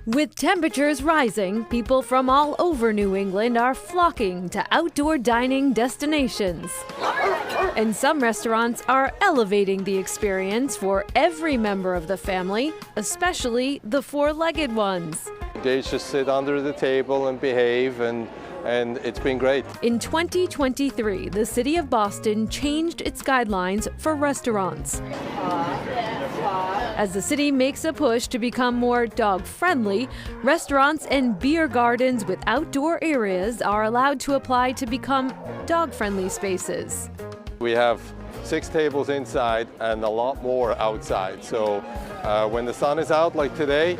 With temperatures rising, people from all over New England are flocking to outdoor dining destinations. And some restaurants are elevating the experience for every member of the family, especially the four-legged ones. They just sit under the table and behave, and it's been great. In 2023, the city of Boston changed its guidelines for restaurants. As the city makes a push to become more dog-friendly, restaurants and beer gardens with outdoor areas are allowed to apply to become dog-friendly spaces. We have 6 tables inside and a lot more outside. So when the sun is out like today,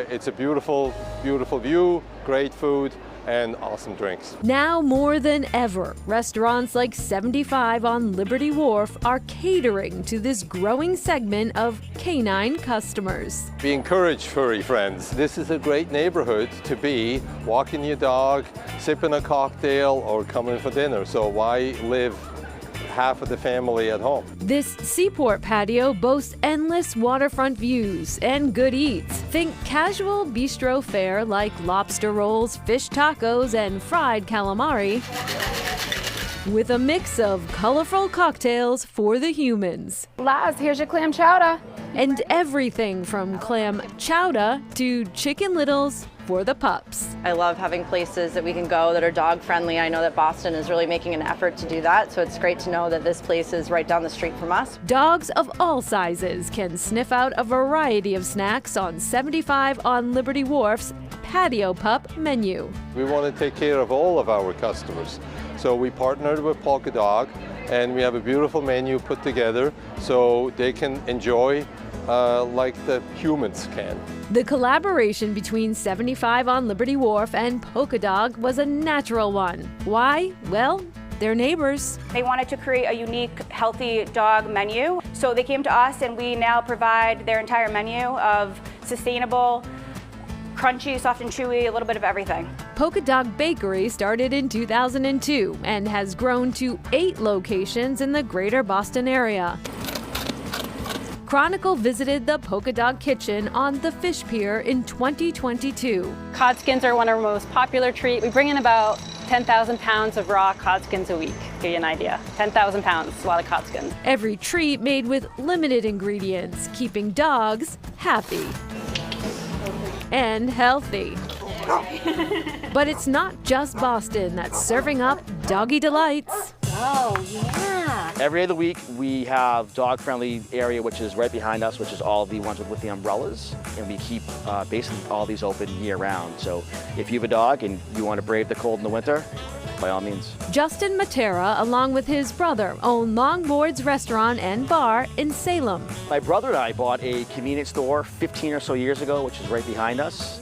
it's a beautiful, beautiful view, great food, and awesome drinks. Now more than ever, restaurants like 75 on Liberty Wharf are catering to this growing segment of canine customers. We encourage furry friends. This is a great neighborhood to be, walking your dog, sipping a cocktail, or coming for dinner. So why live half of the family at home? This seaport patio boasts endless waterfront views and good eats. Think casual bistro fare like lobster rolls, fish tacos, and fried calamari, with a mix of colorful cocktails for the humans. Laz, here's your clam chowder. And everything from clam chowder to chicken littles for the pups. I love having places that we can go that are dog friendly. I know that Boston is really making an effort to do that, so it's great to know that this place is right down the street from us. Dogs of all sizes can sniff out a variety of snacks on 75 on Liberty Wharf's Patio Pup menu. We want to take care of all of our customers. So we partnered with Polka Dog, and we have a beautiful menu put together so they can enjoy like the humans can. The collaboration between 75 on Liberty Wharf and Polka Dog was a natural one. Why? Well, they're neighbors. They wanted to create a unique, healthy dog menu. So they came to us, and we now provide their entire menu of sustainable, crunchy, soft and chewy, a little bit of everything. Polka Dog Bakery started in 2002 and has grown to 8 locations in the greater Boston area. Chronicle visited the Polka Dog Kitchen on the Fish Pier in 2022. Cod skins are one of our most popular treats. We bring in about 10,000 pounds of raw cod skins a week, to give you an idea. 10,000 pounds, a lot of cod skins. Every treat made with limited ingredients, keeping dogs happy and healthy. But it's not just Boston that's serving up doggy delights. Oh, yeah. Every day of the week, we have dog-friendly area, which is right behind us, which is all the ones with the umbrellas. And we keep basically all these open year-round. So if you have a dog and you want to brave the cold in the winter, by all means. Justin Matera, along with his brother, own Longboard's restaurant and bar in Salem. My brother and I bought a convenience store 15 or so years ago, which is right behind us.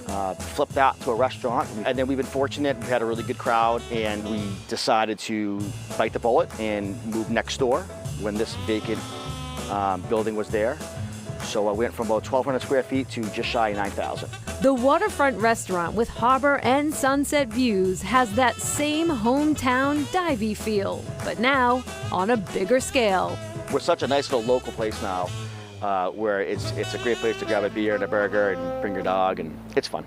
Flipped that to a restaurant. And then we've been fortunate. We had a really good crowd, and we decided to bite the bullet and move next door when this vacant building was there. So I went from about 1,200 square feet to just shy of 9,000. The waterfront restaurant with harbor and sunset views has that same hometown divey feel, but now on a bigger scale. We're such a nice little local place now where it's a great place to grab a beer and a burger and bring your dog, and it's fun.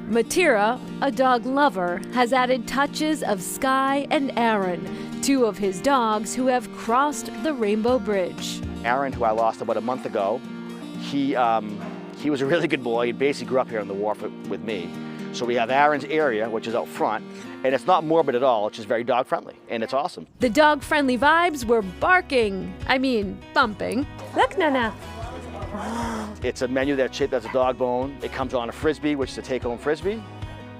Matera, a dog lover, has added touches of Sky and Aaron, 2 of his dogs who have crossed the Rainbow Bridge. Aaron, who I lost about a month ago, he was a really good boy. He basically grew up here on the wharf with me. So we have Aaron's area, which is out front, and it's not morbid at all. It's just very dog friendly, and it's awesome. The dog-friendly vibes were bumping. Look, Nana. It's a menu that's shaped as a dog bone. It comes on a Frisbee, which is a take-home Frisbee.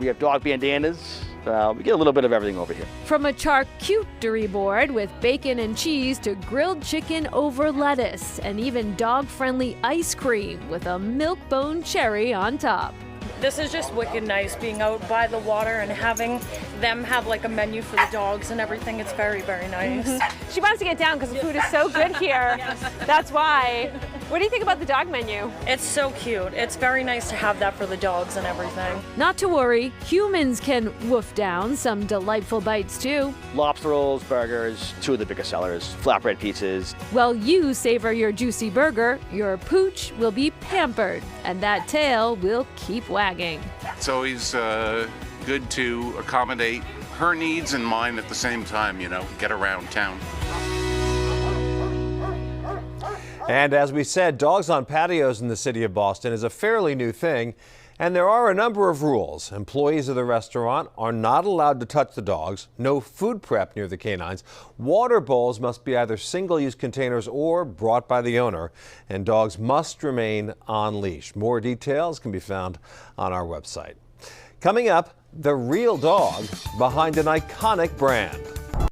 We have dog bandanas. We get a little bit of everything over here. From a charcuterie board with bacon and cheese to grilled chicken over lettuce, and even dog-friendly ice cream with a milk-bone cherry on top. This is just wicked nice, being out by the water and having them have like a menu for the dogs and everything. It's very, very nice. She wants to get down because the food is so good here. That's why. What do you think about the dog menu? It's so cute. It's very nice to have that for the dogs and everything. Not to worry, humans can wolf down some delightful bites too. Lobster rolls, burgers, two of the biggest sellers, flatbread pizzas. While you savor your juicy burger, your pooch will be pampered, and that tail will keep wagging. It's always good to accommodate her needs and mine at the same time, you know, get around town. And as we said, dogs on patios in the city of Boston is a fairly new thing, and there are a number of rules. Employees of the restaurant are not allowed to touch the dogs, no food prep near the canines, water bowls must be either single-use containers or brought by the owner, and dogs must remain on leash. More details can be found on our website. Coming up, the real dog behind an iconic brand.